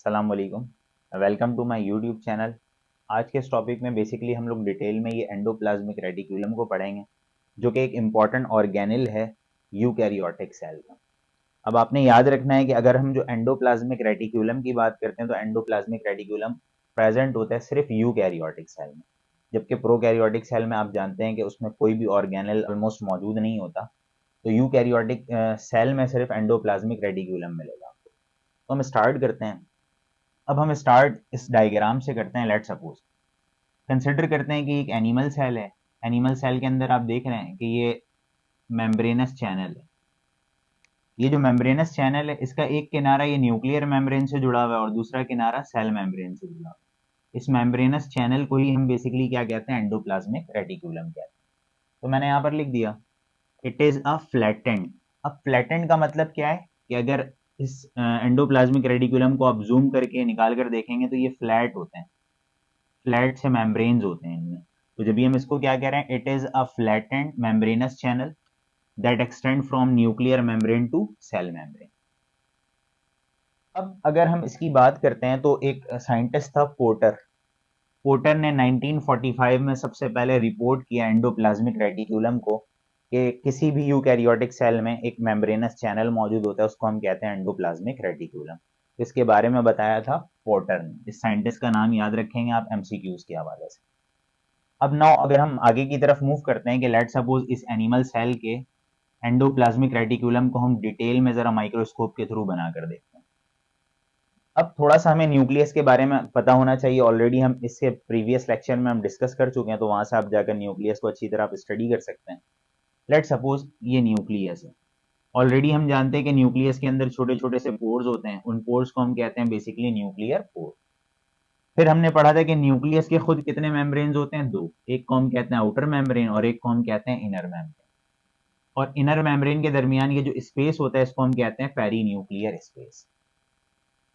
अस्सलाम वालेकुम। Welcome to my YouTube channel. आज के इस टॉपिक में बेसिकली हम लोग डिटेल में ये एंडोप्लाज्मिक रेटिक्यूलम को पढ़ेंगे, जो कि एक इम्पॉर्टेंट ऑर्गेनेल है यूकैरियोटिक सेल का। अब आपने याद रखना है कि अगर हम जो एंडोप्लाज्मिक रेटिक्यूलम की बात करते हैं तो एंडोप्लाज्मिक रेटिक्यूलम प्रेजेंट होता है सिर्फ यूकैरियोटिक सेल में, जबकि प्रोकैरियोटिक सेल में आप जानते हैं कि उसमें कोई भी ऑर्गेनेल ऑलमोस्ट मौजूद नहीं होता। तो यूकैरियोटिक सेल में सिर्फ एंडोप्लाज्मिक रेटिक्यूलम मिलेगा। तो हम स्टार्ट करते हैं। अब हम स्टार्ट इस डायग्राम से करते हैं। लेट सपोज कंसिडर करते हैं कि एक एनिमल सेल है। एनिमल सेल के अंदर आप देख रहे हैं कि ये मेम्ब्रेनस चैनल है। ये जो मेम्ब्रेनस चैनल है, इसका एक किनारा ये न्यूक्लियर मेम्ब्रेन से जुड़ा हुआ है और दूसरा किनारा सेल मेम्ब्रेन से जुड़ा हुआ है। इस मेम्ब्रेनस चैनल को ही हम बेसिकली क्या कहते हैं, एंडोप्लाज्मिक रेटिक्यूलम कहते हैं। तो मैंने यहाँ पर लिख दिया इट इज अ फ्लैटेंड। अब फ्लैटेंड का मतलब क्या है कि अगर इस एंडोप्लाज्मिक रेटिक्यूलम को आप जूम करके निकाल कर देखेंगे तो ये फ्लैट होते हैं, फ्लैट से मेम्ब्रेन्स होते हैं इनमें। तो जब भी हम इसको क्या कह रहे हैं, it is a flattened membranous channel that extend from nuclear membrane to cell membrane. अब अगर हम इसकी बात करते हैं तो एक साइंटिस्ट था पोर्टर। पोर्टर ने 1945 में सबसे पहले रिपोर्ट किया एंडोप्लाज्मिक रेटिक्यूलम को कि किसी भी यूकैरियोटिक सेल में एक मेम्ब्रेनस चैनल मौजूद होता है, उसको हम कहते हैं एंडोप्लाज्मिक रेटिक्यूलम। इसके बारे में बताया था पोर्टर ने। इस साइंटिस्ट का नाम याद रखेंगे आप एमसीक्यूज के हवाले से। अब नाउ अगर हम आगे की तरफ मूव करते हैं कि लेट सपोज इस एनिमल सेल के एंडोप्लाज्मिक रेटिक्यूलम को हम डिटेल में जरा माइक्रोस्कोप के थ्रू बना कर देखते हैं। अब थोड़ा सा हमें न्यूक्लियस के बारे में पता होना चाहिए। ऑलरेडी हम इससे प्रीवियस लेक्चर में हम डिस्कस कर चुके हैं, तो वहां से आप जाकर न्यूक्लियस को अच्छी तरह आप स्टडी कर सकते हैं। लेट सपोज ये न्यूक्लियस है। ऑलरेडी हम जानते हैं कि न्यूक्लियस के अंदर छोटे छोटे से पोर्स होते हैं, उन पोर्स को हम कहते हैं बेसिकली न्यूक्लियर पोर। फिर हमने पढ़ा था कि न्यूक्लियस के खुद कितने मेम्ब्रेन्स होते हैं, दो। एक को हम कहते हैं आउटर मेम्ब्रेन और एक को हम कहते हैं इनर मेम्ब्रेन। और इनर मेम्ब्रेन के दरमियान ये जो स्पेस होता है इसको हम कहते हैं पेरी न्यूक्लियर स्पेस।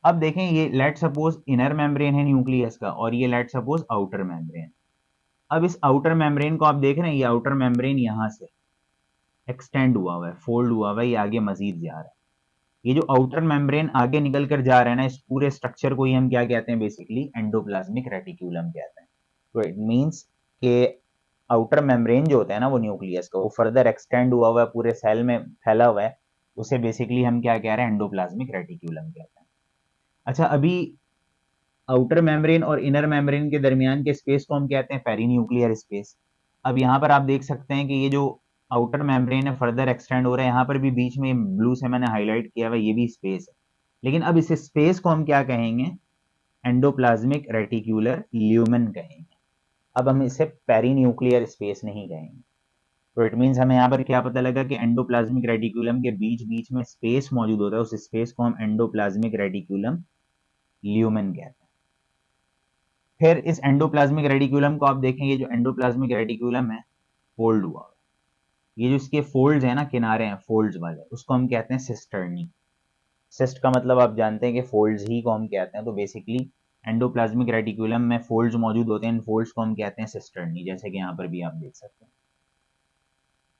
अब देखें, ये लेट सपोज इनर मेम्ब्रेन है न्यूक्लियस का और ये लेट सपोज आउटर मेम्ब्रेन। अब इस आउटर मेम्ब्रेन को आप देख रहे हैं, ये आउटर मेम्ब्रेन यहां से एक्सटेंड हुआ है, फोल्ड हुआ है, ये आगे मजीद जा रहा है। ये जो आउटर मेम्ब्रेन आगे निकल कर जा रहा है ना, इस पूरे स्ट्रक्चर को ही हम क्या कहते हैं, बेसिकली एंडोप्लाज्मिक रेटिक्यूलम कहते हैं। तो इट मींस कि आउटर मेम्ब्रेन जो होता है ना वो न्यूक्लियस का, वो फर्दर एक्सटेंड हुआ है, पूरे सेल में फैला हुआ है। उसे बेसिकली हम क्या कह रहे हैं, एंडोप्लाज्मिक रेटिक्यूलम कहते हैं। अच्छा, अभी आउटर मेम्ब्रेन और इनर मेम्ब्रेन के दरमियान के स्पेस को हम कहते हैं पेरीन्यूक्लियर स्पेस। अब यहाँ पर आप देख सकते हैं कि ये जो आउटर मेम्ब्रेन है फर्दर एक्सटेंड हो रहा है, यहाँ पर भी बीच में ब्लू से मैंने हाईलाइट किया हुआ है, ये भी स्पेस है। लेकिन अब इस स्पेस को हम क्या कहेंगे, एंडोप्लाज्मिक रेटिक्यूलर ल्यूमेन कहेंगे। अब हम इसे पेरीन्यूक्लियर स्पेस नहीं कहेंगे। तो इट मीन्स हमें यहाँ पर क्या पता लगा कि एंडोप्लाज्मिक रेटिक्यूलम के बीच बीच में स्पेस मौजूद होता है, उस स्पेस को हम एंडोप्लाज्मिक रेटिक्यूलम ल्यूमेन कहते हैं। फिर इस एंडोप्लाज्मिक रेटिक्यूलम को आप देखेंगे, जो एंडोप्लाज्मिक रेटिक्यूलम है फोल्ड हुआ, ये जो इसके फोल्ड्स हैं ना, किनारे हैं फोल्ड्स वाले, उसको हम कहते हैं सिस्टर्नी। सिस्ट का मतलब आप जानते हैं कि फोल्ड्स ही को हम कहते हैं। तो बेसिकली एंडोप्लाज्मिक रेटिक्यूलम में फोल्ड्स मौजूद होते हैं, इन फोल्ड्स को हम कहते हैं सिस्टर्नी, जैसे कि यहाँ पर भी आप देख सकते हैं।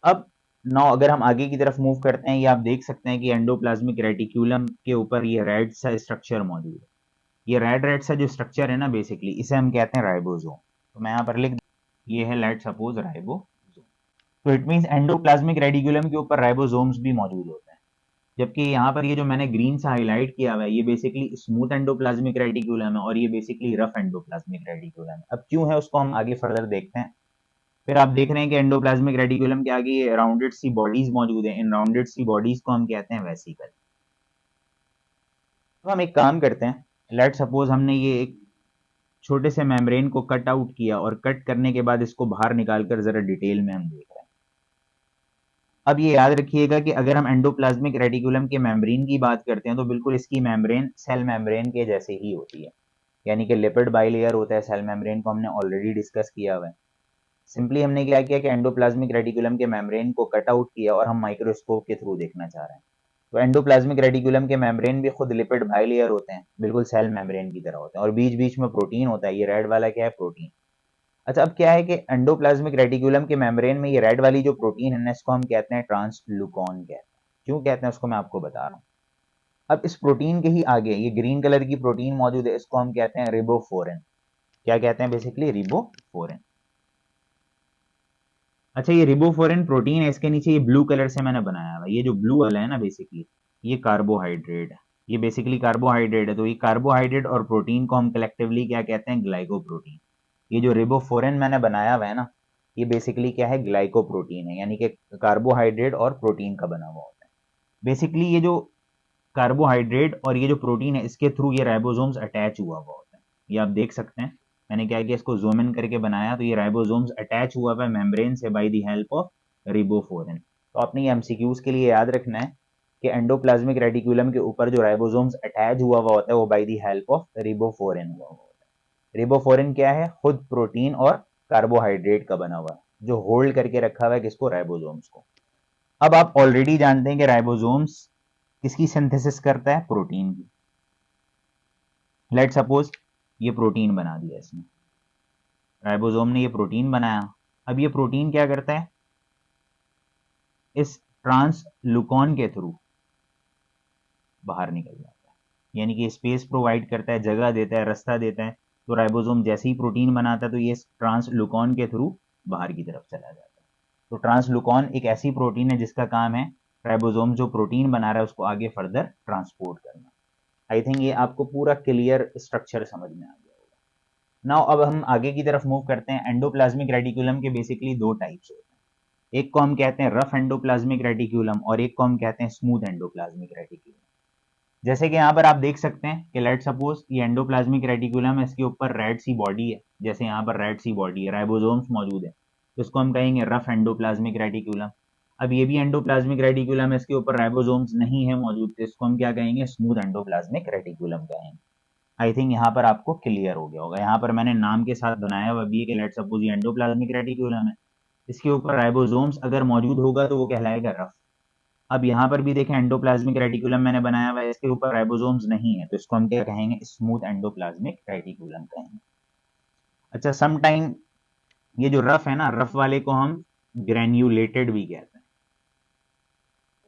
अब नौ अगर हम आगे की तरफ मूव करते हैं, ये आप देख सकते हैं कि एंडोप्लाज्मिक रेटिक्यूलम के ऊपर ये रेड सा स्ट्रक्चर मौजूद है। ये रेड रेड सा जो स्ट्रक्चर है ना, बेसिकली इसे हम कहते हैं राइबोसोम। तो मैं यहाँ पर लिख, ये है लेट सपोज राइबोसोम। तो इट मींस एंडोप्लाज्मिक रेटिक्यूलम के ऊपर राइबोसोम्स भी मौजूद होते हैं। जबकि यहाँ पर ये जो मैंने ग्रीन से हाईलाइट किया हुआ है, ये बेसिकली स्मूथ एंडोप्लाज्मिक रेटिक्यूलम है और ये बेसिकली रफ एंडोप्लाज्मिक रेटिक्यूलम है। अब क्यों है उसको हम आगे फर्दर देखते हैं। फिर आप देख रहे हैं कि एंडोप्लाज्मिक रेटिक्यूलम के आगे ये राउंडेड सी बॉडीज मौजूद है, इन राउंडेड सी बॉडीज को हम कहते हैं वेसिकल। तो हम एक काम करते हैं, लेट सपोज हमने ये एक छोटे से मेम्ब्रेन को कट आउट किया और कट करने के बाद इसको बाहर निकालकर जरा डिटेल में हम देख रहे हैं। अब ये याद रखिएगा कि अगर हम एंडोप्लाज्मिक रेटिकुलम के मेम्ब्रेन की बात करते हैं तो बिल्कुल इसकी मेम्ब्रेन सेल मेम्ब्रेन के जैसे ही होती है, यानी कि लिपिड बाइलेयर होता है। सेल मेम्ब्रेन को हमने ऑलरेडी डिस्कस किया हुआ है। सिंपली हमने क्या किया कि एंडोप्लाज्मिक रेटिकुलम के मेम्ब्रेन को कट आउट किया और हम माइक्रोस्कोप के थ्रू देखना चाह रहे हैं। तो एंडोप्लाज्मिक रेटिकुलम के मेम्ब्रेन भी खुद लिपिड बाइलेयर होते हैं, बिल्कुल सेल मेम्ब्रेन की तरह होते हैं, और बीच बीच में प्रोटीन होता है। ये रेड वाला क्या है, प्रोटीन। अच्छा, अब क्या है कि एंडोप्लाज्मिक रेटिकुलम के मेम्ब्रेन में ये रेड वाली जो प्रोटीन है ना, इसको हम कहते हैं ट्रांसग्लूकॉन कहते हैं। क्यों कहते हैं उसको मैं आपको बता रहा हूँ। अब इस प्रोटीन के ही आगे ये ग्रीन कलर की प्रोटीन मौजूद है, इसको हम कहते हैं रिबोफोरिन। क्या कहते हैं? बेसिकली रिबोफोरिन। अच्छा, ये रिबोफोरिन प्रोटीन है, इसके नीचे ये ब्लू कलर से मैंने बनाया हुआ, ये जो ब्लू वाला है ना बेसिकली ये कार्बोहाइड्रेट है। ये बेसिकली कार्बोहाइड्रेट है, तो ये कार्बोहाइड्रेट और प्रोटीन को हम कलेक्टिवली क्या कहते हैं? ग्लाइकोप्रोटीन। ये जो रिबोफोरिन मैंने बनाया हुआ है ना, ये बेसिकली क्या है? ग्लाइकोप्रोटीन है, यानी कि कार्बोहाइड्रेट और प्रोटीन का बना हुआ होता है। बेसिकली ये जो कार्बोहाइड्रेट और ये जो प्रोटीन है, इसके थ्रू ये राइबोसोम्स अटैच हुआ हुआ होता है। ये आप देख सकते हैं, मैंने क्या किया, इसको जूम इन करके बनाया, तो ये राइबोसोम्स अटैच हुआ हुआ है मेम्ब्रेन से बाय द हेल्प ऑफ रिबोफोरिन। तो अपनी एमसीक्यूज के लिए याद रखना है कि एंडोप्लाज्मिक रेटिकुलम के ऊपर जो राइबोसोम्स अटैच हुआ हुआ होता है वो बाय द हेल्प ऑफ रिबोफोरिन हुआ हुआ होता है। रिबोफोरिन क्या है? खुद प्रोटीन और कार्बोहाइड्रेट का बना हुआ है, जो होल्ड करके रखा हुआ है किसको? राइबोसोम्स को। अब आप ऑलरेडी जानते हैं कि राइबोसोम्स किसकी सिंथेसिस करता है? प्रोटीन की। लेट सपोज ये प्रोटीन बना दिया इसने, राइबोसोम ने ये प्रोटीन बनाया। अब ये प्रोटीन क्या करता है? इस ट्रांसलुकॉन के थ्रू बाहर निकल जाता है, यानी कि स्पेस प्रोवाइड करता है, जगह देता है, रास्ता देता है। तो राइबोसोम जैसे ही प्रोटीन बनाता है तो ये ट्रांसलुकॉन के थ्रू बाहर की तरफ चला जाता है। तो ट्रांसलुकॉन एक ऐसी प्रोटीन है जिसका काम है राइबोसोम जो प्रोटीन बना रहा है उसको आगे फर्दर ट्रांसपोर्ट करना। आई थिंक ये आपको पूरा क्लियर स्ट्रक्चर समझ में आ गया होगा। नाउ अब हम आगे की तरफ मूव करते हैं। एंडोप्लाज्मिक रेटिकुलम के बेसिकली दो टाइप्स होते हैं, एक को हम कहते हैं रफ एंडोप्लाज्मिक रेटिकुलम और एक को हम कहते हैं स्मूथ एंडोप्लाज्मिक रेटिकुलम। जैसे कि यहाँ पर आप देख सकते हैं कि लेट सपोज ये एंडोप्लाज्मिक रेटिकुलम है, इसके ऊपर रेड सी बॉडी है, जैसे यहाँ पर रेड सी बॉडी है, राइबोसोम्स मौजूद है, तो इसको हम कहेंगे रफ एंडोप्लाज्मिक रेटिकुलम। अब ये भी एंडोप्लाज्मिक रेटिकुलम है, इसके ऊपर राइबोसोम्स नहीं है मौजूद, तो इसको हम क्या कहेंगे? स्मूथ एंडोप्लाज्मिक रेटिकुलम कहेंगे। आई थिंक यहाँ पर आपको क्लियर हो गया होगा। यहाँ पर मैंने नाम के साथ बनाया हुआ भी है कि लेट सपोज ये एंडोप्लाज्मिक रेटिकुलम है, इसके ऊपर राइबोसोम्स अगर मौजूद होगा तो वो कहलाएगा रफ। अब यहाँ पर भी देखें एंडोप्लाज्मिक रेटिकुलम मैंने बनाया हुआ है, इसके ऊपर राइबोसोम्स नहीं है, तो इसको हम क्या कहेंगे? स्मूथ एंडोप्लाज्मिक रेटिकुलम कहेंगे। अच्छा, सम टाइम ये जो रफ है ना, रफ वाले को हम ग्रेन्यूलेटेड भी कहते हैं।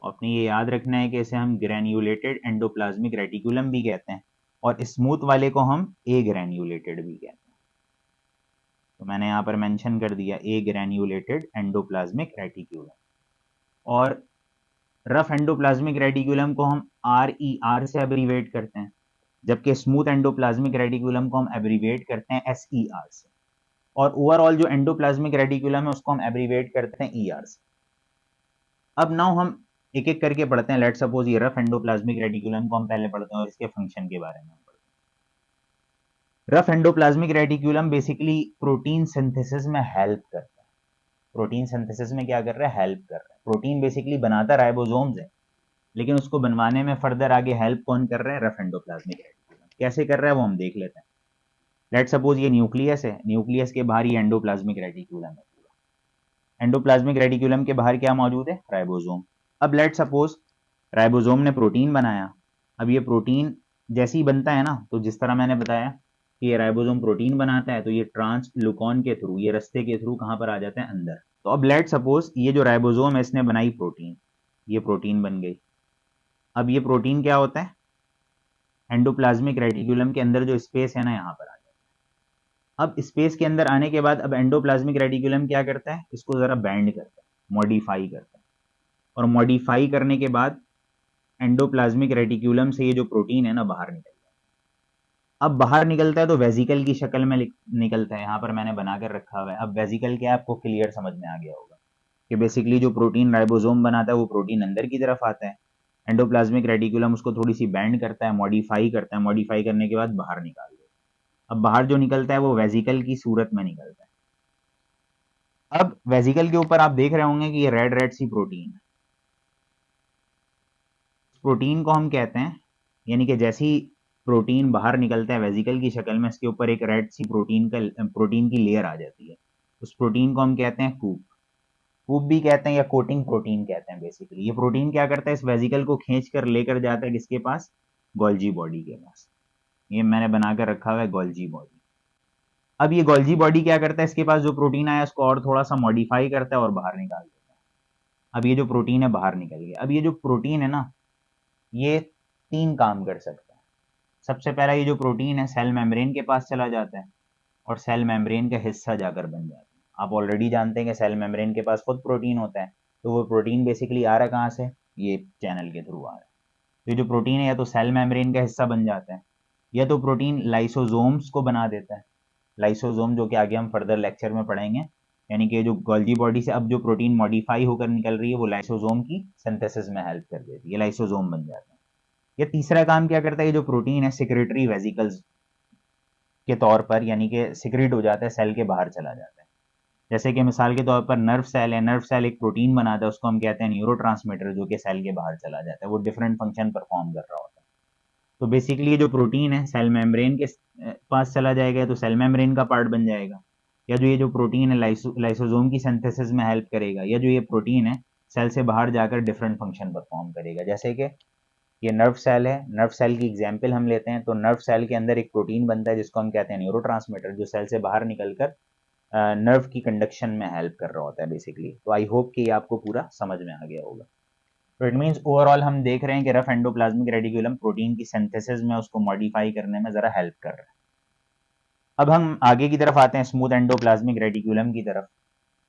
अपने ये याद रखना है कि इसे हम ग्रेन्यूलेटेड एंडोप्लाज्मिक रेटिकुलम भी कहते हैं और स्मूथ वाले को हम ए ग्रेन्यूलेटेड भी कहते हैं। तो मैंने यहाँ पर मेंशन कर दिया ए ग्रेन्यूलेटेड एंडोप्लाज्मिक रेटिकुलम। और रफ एंडोप्लाज्मिक रेटिकुलम को हम RER से एब्रीवेट करते हैं, जबकि स्मूथ एंडोप्लाज्मिक रेटिकुलम को हम एब्रीवेट करते हैं SER से। और ओवरऑल जो एंडोप्लाज्मिक रेटिकुलम है उसको हम एब्रीवेट करते हैं ER से। अब नाउ हम एक एक करके पढ़ते हैं। लेट सपोज ये रफ एंडोप्लाज्मिक रेटिकुलम को हम पहले पढ़ते हैं और इसके फंक्शन के बारे में हम पढ़ते हैं। Rough endoplasmic reticulum basically protein synthesis में हेल्प करता है। प्रोटीन सिंथेसिस में क्या कर रहा है? हेल्प कर रहा है। प्रोटीन बेसिकली बनाता राइबोसोम्स है, लेकिन उसको बनवाने में फर्दर आगे हेल्प कौन कर रहा है? Rough endoplasmic reticulum. कैसे कर रहा है वो हम देख लेते हैं। लेट सपोज ये न्यूक्लियस है, न्यूक्लियस के बाहर ये एंडोप्लाज्मिक रेटिकुलम है पूरा। एंडोप्लाज्मिक रेटिकुलम के बाहर क्या मौजूद है? राइबोसोम। अब लेट सपोज राइबोसोम ने प्रोटीन बनाया। अब ये प्रोटीन जैसे ही बनता है ना, तो जिस तरह मैंने बताया कि ये राइबोसोम प्रोटीन बनाता है, तो ये ट्रांसलुकॉन के थ्रू, ये रास्ते के थ्रू कहाँ पर आ जाते हैं? अंदर। तो अब लेट सपोज ये जो राइबोसोम है इसने बनाई प्रोटीन, ये प्रोटीन बन गई। अब ये प्रोटीन क्या होता है? एंडोप्लाज्मिक रेटिकुलम के अंदर जो स्पेस है ना, यहाँ पर आ जाता है। अब स्पेस के अंदर आने के बाद अब एंडोप्लाज्मिक रेटिकुलम क्या करता है? इसको जरा बैंड करता है, मॉडिफाई करता है। और मॉडिफाई करने के बाद एंडोप्लाज्मिक रेटिकुलम से ये जो प्रोटीन है ना बाहर निकल जाता है। अब बाहर निकलता है तो वेजिकल की शक्ल में निकलता है, यहाँ पर मैंने बनाकर रखा हुआ है। अब वेजिकल क्या है आपको क्लियर समझ में आ गया होगा कि बेसिकली जो प्रोटीन राइबोसोम बनाता है वो प्रोटीन अंदर की तरफ आता है, एंडोप्लाज्मिक रेटिकुलम उसको थोड़ी सी बैंड करता है, मॉडिफाई करता है, मॉडिफाई करने के बाद बाहर निकाल देता है। अब बाहर जो निकलता है वो वेजिकल की सूरत में निकलता है। अब वेजिकल के ऊपर आप देख रहे होंगे कि ये रेड रेड सी प्रोटीन है, प्रोटीन को हम कहते हैं, यानी कि जैसी प्रोटीन बाहर निकलता है वेजिकल की शक्ल में, इसके ऊपर एक रेड सी प्रोटीन की लेयर आ जाती है। उस प्रोटीन को हम कहते हैं कूप। कूप भी कहते हैं या कोटिंग प्रोटीन कहते हैं। बेसिकली ये प्रोटीन क्या करता है? इस वेजिकल को खींच कर लेकर जाता है किसके पास? गोल्जी बॉडी के पास। ये मैंने बनाकर रखा हुआ है गोल्जी बॉडी। अब ये गोल्जी बॉडी क्या करता है? इसके पास जो प्रोटीन आया उसको और थोड़ा सा मॉडिफाई करता है और बाहर निकाल देता है। अब ये जो प्रोटीन है बाहर निकल गया। अब ये जो प्रोटीन है ना, ये तीन काम कर सकता है। सबसे पहला, ये जो प्रोटीन है सेल मेम्ब्रेन के पास चला जाता है और सेल मेम्ब्रेन का हिस्सा जाकर बन जाता है। आप ऑलरेडी जानते हैं कि सेल मेम्ब्रेन के पास खुद प्रोटीन होता है, तो वो प्रोटीन बेसिकली आ रहा कहाँ से, ये चैनल के थ्रू आ रहा है। तो ये जो प्रोटीन है या तो सेल मेम्ब्रेन का हिस्सा बन जाता है, या तो प्रोटीन लाइसोसोम्स को बना देता है। लाइसोसोम जो कि आगे हम फर्दर लेक्चर में पढ़ेंगे, यानी कि जो गोल्जी बॉडी से अब जो प्रोटीन मॉडिफाई होकर निकल रही है वो लाइसोसोम की सिंथेसिस में हेल्प कर देती है, ये लाइसोसोम बन जाता है। या तीसरा काम क्या करता है, ये जो प्रोटीन है सिक्रेटरी वेसिकल्स के तौर पर, यानी कि सिक्रेट हो जाता है, सेल के बाहर चला जाता है। जैसे कि मिसाल के तौर पर नर्व सेल है, नर्व सेल एक प्रोटीन बनाता है, उसको हम कहते हैं न्यूरोट्रांसमीटर, जो कि सेल के बाहर चला जाता है, वो डिफरेंट फंक्शन परफॉर्म कर रहा होता है। तो बेसिकली ये जो प्रोटीन है सेल मेम्ब्रेन के पास चला जाएगा तो सेल मेम्ब्रेन का पार्ट बन जाएगा, या जो ये जो प्रोटीन है लाइसोसोम की सिंथेसिस में हेल्प करेगा, या जो ये प्रोटीन है सेल से बाहर जाकर डिफरेंट फंक्शन परफॉर्म करेगा। जैसे कि ये नर्व सेल है, नर्व सेल की एग्जांपल हम लेते हैं, तो नर्व सेल के अंदर एक प्रोटीन बनता है जिसको हम कहते हैं न्यूरोट्रांसमीटर, जो सेल से बाहर निकलकर नर्व की कंडक्शन में हेल्प कर रहा होता है बेसिकली। तो आई होप कि ये आपको पूरा समझ में आ गया होगा। तो इट मीन्स ओवरऑल हम देख रहे हैं कि रफ एंडोप्लाज्मिक रेटिकुलम प्रोटीन की सिंथेसिस में उसको मॉडिफाई करने में जरा हेल्प कर रहा है। अब हम आगे की तरफ आते हैं, स्मूथ एंडोप्लाज्मिक रेटिकुलम की तरफ।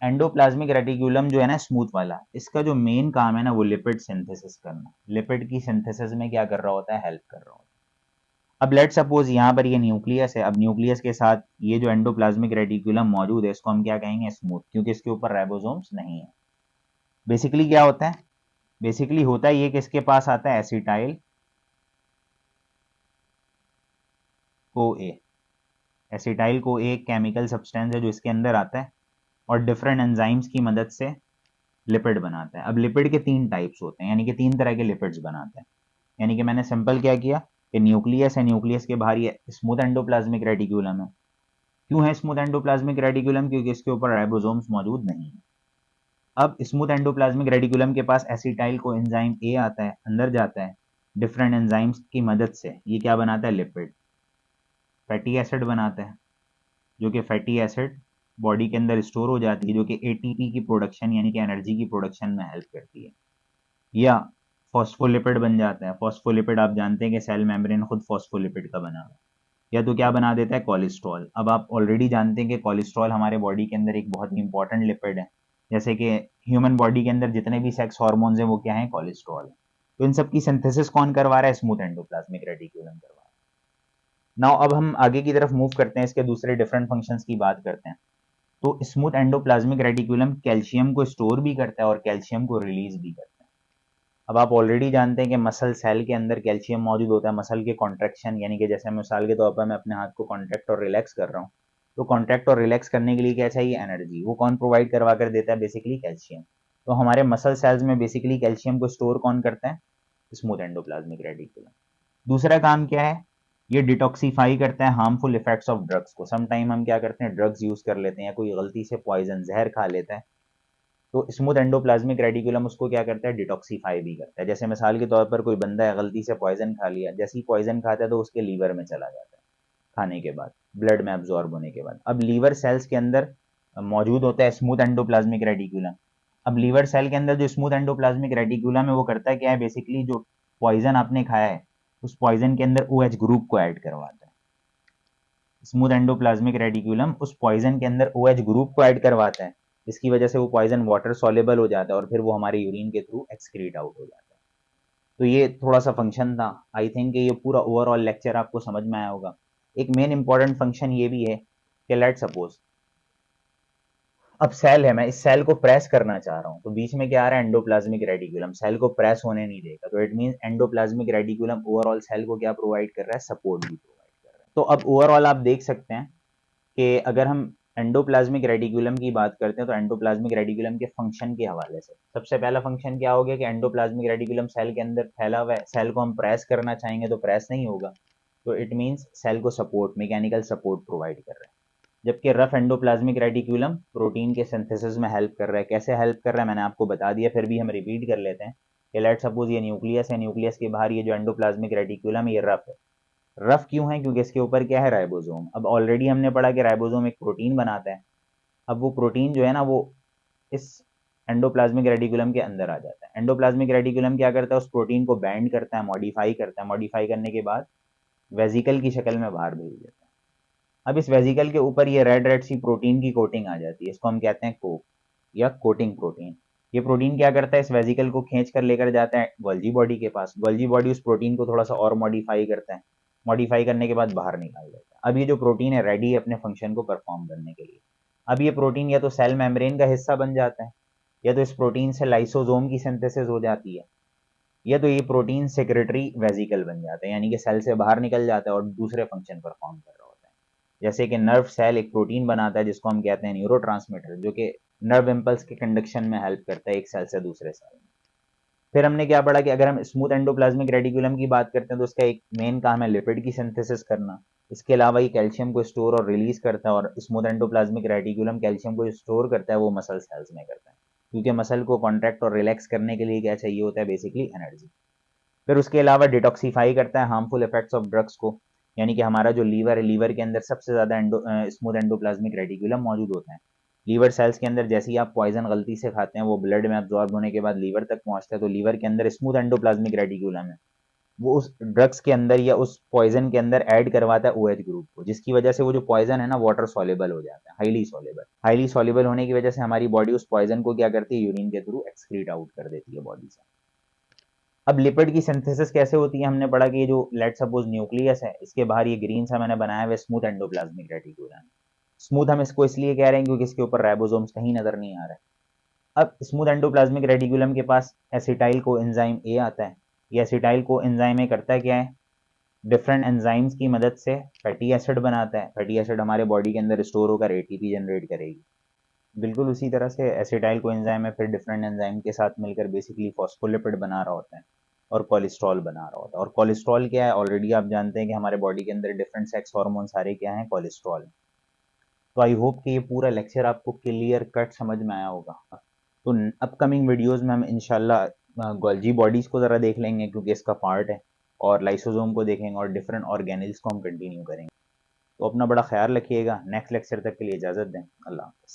एंडोप्लाज्मिक रेटिकुलम जो है ना स्मूथ वाला, इसका जो मेन काम है ना वो लिपिड सिंथेसिस करना। लिपिड की सिंथेसिस में क्या कर रहा होता है, हेल्प कर रहा होता है। अब लेट सपोज यहाँ पर ये न्यूक्लियस है, अब न्यूक्लियस के साथ ये जो एंडोप्लाज्मिक रेटिकुलम मौजूद है इसको हम क्या कहेंगे, स्मूथ, क्योंकि इसके ऊपर राइबोसोम्स नहीं है। बेसिकली क्या होता है, बेसिकली होता है ये कि इसके पास आता है एसिटाइल को ए। एसिटाइल को एक केमिकल सब्सटेंस है जो इसके अंदर आता है और डिफरेंट एंजाइम्स की मदद से लिपिड बनाता है। अब लिपिड के तीन टाइप्स होते हैं, यानी कि तीन तरह के लिपिड्स बनाते हैं। यानी कि मैंने सिंपल क्या किया कि न्यूक्लियस है, न्यूक्लियस के बाहर ये स्मूथ एंडोप्लाज्मिक रेटिकुलम है। क्यों है स्मूथ एंडोप्लाज्मिक रेटिकुलम, क्योंकि इसके ऊपर राइबोसोम्स मौजूद नहीं है। अब स्मूथ एंडोप्लाज्मिक रेटिकुलम के पास एसिटाइल को एंजाइम ए आता है, अंदर जाता है, डिफरेंट एंजाइम्स की मदद से ये क्या बनाता है, लिपिड, फैटी एसिड बनाता है, जो कि फैटी एसिड बॉडी के अंदर स्टोर हो जाती है, जो कि एटीपी की प्रोडक्शन यानी कि एनर्जी की प्रोडक्शन में हेल्प करती है। या फॉस्फोलिपिड बन जाता है। फॉस्फोलिपिड आप जानते हैं कि सेल मेम्ब्रेन खुद फॉस्फोलिपिड का बना हुआ है। या तो क्या बना देता है, कोलेस्ट्रॉल। अब आप ऑलरेडी जानते हैं कि कोलेस्ट्रॉल हमारे बॉडी के अंदर एक बहुत ही इंपॉर्टेंट लिपिड है। जैसे कि ह्यूमन बॉडी के अंदर जितने भी सेक्स हार्मोन्स हैं वो क्या है, कोलेस्ट्रॉल है। तो इन सब की सिंथेसिस कौन करवा रहा है, स्मूथ एंडोप्लाज्मिक रेटिकुलम करवा रहा है। नाउ अब हम आगे की तरफ मूव करते हैं, इसके दूसरे डिफरेंट फंक्शंस की बात करते हैं। तो स्मूथ एंडोप्लाज्मिक रेटिकुलम कैल्शियम को स्टोर भी करता है और कैल्शियम को रिलीज भी करता है। अब आप ऑलरेडी जानते हैं कि मसल सेल के अंदर कैल्शियम मौजूद होता है। मसल के कॉन्ट्रैक्शन, यानी कि जैसे मिसाल के तौर पर मैं अपने हाथ को कॉन्ट्रैक्ट और रिलैक्स कर रहा हूँ, तो कॉन्ट्रैक्ट और रिलैक्स करने के लिए क्या चाहिए, एनर्जी। वो कौन प्रोवाइड करवा कर देता है, बेसिकली कैल्शियम। तो हमारे मसल सेल्स में बेसिकली कैल्शियम को स्टोर कौन करता है, स्मूथ एंडोप्लाज्मिक रेटिकुलम। दूसरा काम क्या है, ये डिटॉक्सीफाई करता है हार्मफुल इफेक्ट्स ऑफ ड्रग्स को। सम टाइम हम क्या करते हैं, ड्रग्स यूज कर लेते हैं या कोई गलती से पॉइजन जहर खा लेता है, तो स्मूथ एंडोप्लाज्मिक रेटिकुलम उसको क्या करता है, डिटॉक्सीफाई भी करता है। जैसे मिसाल के तौर पर कोई बंदा है गलती से पॉइजन खा लिया, जैसे ही पॉइजन खाता है तो उसके लीवर में चला जाता है, खाने के बाद ब्लड में एब्जॉर्ब होने के बाद। अब लीवर सेल्स के अंदर मौजूद होता है स्मूथ एंडोप्लाज्मिक रेटिकुलम। अब लीवर सेल के अंदर जो स्मूथ एंडोप्लाज्मिक रेटिकुलम है वो करता है क्या है, बेसिकली जो पॉइजन आपने खाया है उस पॉइजन के अंदर OH ग्रुप को ऐड करवाता है। स्मूथ एंडोप्लाज्मिक रेटिकुलम उस पॉइजन के अंदर OH ग्रुप को ऐड करवाता है, जिसकी वजह से वो पॉइजन वाटर सॉल्युबल हो जाता है और फिर वो हमारे यूरिन के थ्रू एक्सक्रीट आउट हो जाता है। तो ये थोड़ा सा फंक्शन था। आई थिंक ये पूरा ओवरऑल लेक्चर आपको समझ में आया होगा। एक मेन इंपॉर्टेंट फंक्शन ये भी है कि लेट सपोज अब सेल है, मैं इस सेल को प्रेस करना चाह रहा हूँ, तो बीच में क्या आ रहा है, एंडोप्लाज्मिक रेटिकुलम सेल को प्रेस होने नहीं देगा। तो it mean endoplasmic reticulum overall cell को क्या प्रोवाइड कर रहा है, सपोर्ट भी प्रोवाइड कर रहा है। तो अब ओवरऑल आप देख सकते हैं कि अगर हम एंडोप्लाज्मिक रेटिकुलम की बात करते हैं तो एंडोप्लाज्मिक रेटिकुलम के फंक्शन के हवाले से सबसे पहला फंक्शन क्या हो गया कि एंडोप्लाज्मिक रेटिकुलम सेल के अंदर फैला हुआ है, सेल को हम प्रेस करना चाहेंगे तो प्रेस नहीं होगा, तो इट मीन्स सेल को सपोर्ट, मैकेनिकल सपोर्ट प्रोवाइड कर रहा है। जबकि रफ एंडोप्लाज्मिक रेटिकुलम प्रोटीन के सिंथेसिस में हेल्प कर रहा है। कैसे हेल्प कर रहा है मैंने आपको बता दिया, फिर भी हम रिपीट कर लेते हैं कि लेट सपोज ये न्यूक्लियस है, न्यूक्लियस के बाहर ये जो एंडोप्लाज्मिक रेटिकुलम ये रफ है। रफ क्यों है, क्योंकि इसके ऊपर क्या है, राइबोसोम। अब ऑलरेडी हमने पढ़ा कि राइबोसोम एक प्रोटीन बनाता है। अब वो प्रोटीन जो है ना वो इस एंडोप्लाज्मिक रेटिकुलम के अंदर आ जाता है। एंडोप्लाज्मिक रेटिकुलम क्या करता है, उस प्रोटीन को बैंड करता है, मॉडिफाई करता है, मॉडिफाई करने के बाद वेजिकल की शक्ल में बाहर भेज देता है। अब इस वेजिकल के ऊपर ये रेड रेड सी प्रोटीन की कोटिंग आ जाती है, इसको हम कहते हैं कोक या कोटिंग प्रोटीन। ये प्रोटीन क्या करता है, इस वेजिकल को खींच कर लेकर जाता है गोल्जी बॉडी के पास। गोल्जी बॉडी उस प्रोटीन को थोड़ा सा और मॉडिफाई करता है, मॉडिफाई करने के बाद बाहर निकाल देता है। अब ये जो प्रोटीन है रेडी है अपने फंक्शन को परफॉर्म करने के लिए। अब ये प्रोटीन या तो सेल मेम्ब्रेन का हिस्सा बन जाता है, या तो इस प्रोटीन से लाइसोसोम की सिंथेसिस हो जाती है, या तो ये प्रोटीन सेक्रेटरी वेजिकल बन जाता है, यानी कि सेल से बाहर निकल जाता है और दूसरे फंक्शन परफॉर्म कर रहा होता है। जैसे कि नर्व सेल एक प्रोटीन बनाता है जिसको हम कहते हैं न्यूरोट्रांसमीटर, जो कि नर्व इम्पल्स के कंडक्शन में हेल्प करता है एक सेल से दूसरे सेल में। फिर हमने क्या पढ़ा कि अगर हम स्मूथ एंडोप्लाज्मिक रेटिकुलम की बात करते हैं तो उसका एक मेन काम है लिपिड की सिंथेसिस करना। इसके अलावा ये कैल्शियम को स्टोर और रिलीज करता है, और स्मूथ एंडोप्लाज्मिक रेटिकुलम कैल्शियम को स्टोर करता है, वो मसल सेल्स में करता है, क्योंकि मसल को कॉन्ट्रैक्ट और रिलैक्स करने के लिए क्या चाहिए होता है, बेसिकली एनर्जी। फिर उसके अलावा डिटॉक्सीफाई करता है हार्मफुल इफेक्ट्स ऑफ ड्रग्स को, यानी कि हमारा जो लीवर है, लीवर के अंदर सबसे ज़्यादा स्मूथ एंडोप्लाज्मिक रेटिकुलम मौजूद होता है। लीवर सेल्स के अंदर जैसे ही आप पॉइजन गलती से खाते हैं, वो ब्लड में अब्जॉर्ब होने के बाद लीवर तक पहुंचता है, तो लीवर के अंदर स्मूथ एंडोप्लाज्मिक रेटिकुलम है, वो उस ड्रग्स के अंदर या उस पॉइजन के अंदर ऐड करवाता है OH ग्रुप को, जिसकी वजह से वो जो पॉइजन है ना, वाटर सॉल्युबल हो जाता है, हाईली सॉल्युबल। हाईली सॉल्युबल होने की वजह से हमारी बॉडी उस पॉइजन को क्या करती है, यूरिन के थ्रू एक्सक्रीट आउट कर देती है बॉडी से। अब लिपिड की सिंथेसिस कैसे होती है, हमने पढ़ा कि ये जो लेट सपोज न्यूक्लियस है, इसके बाहर ये ग्रीन सा मैंने बनाया हुआ स्मूथ एंडोप्लाज्मिक रेटिकुलम। स्मूथ हम इसको इसलिए कह रहे हैं क्योंकि इसके ऊपर राइबोसोम्स कहीं नजर नहीं आ रहे। अब स्मूथ एंडोप्लाज्मिक रेटिकुलम के पास एसिटाइल को एंजाइम ए आता है। ये एसिटाइल को एंजाइम ए करता है क्या है, डिफरेंट एंजाइम्स की मदद से फैटी एसिड बनाता है। फैटी एसिड हमारे बॉडी के अंदर स्टोर होकर एटीपी जनरेट करेगी। बिल्कुल उसी तरह से एसिटाइल को एंजाइम है, फिर डिफरेंट एंजाइम के साथ मिलकर बेसिकली फॉस्फोलिपिड बना रहा होता है और कोलेस्ट्रॉल बना रहा होता है। और कोलेस्ट्रॉल क्या है, ऑलरेडी आप जानते हैं कि हमारे बॉडी के अंदर डिफरेंट सेक्स हार्मोन सारे क्या हैं, कोलेस्ट्रॉल। तो आई होप कि ये पूरा लेक्चर आपको क्लियर कट समझ में आया होगा। तो अपकमिंग वीडियोस में हम इंशाल्लाह गोल्जी बॉडीज को ज़रा देख लेंगे क्योंकि इसका पार्ट है, और लाइसोसोम को देखेंगे, और डिफरेंट ऑर्गेनिल्स को हम कंटिन्यू करेंगे। तो अपना बड़ा ख्याल रखिएगा। नेक्स्ट लेक्चर तक के लिए इजाज़त दें। अल्लाह हाफ़िज़।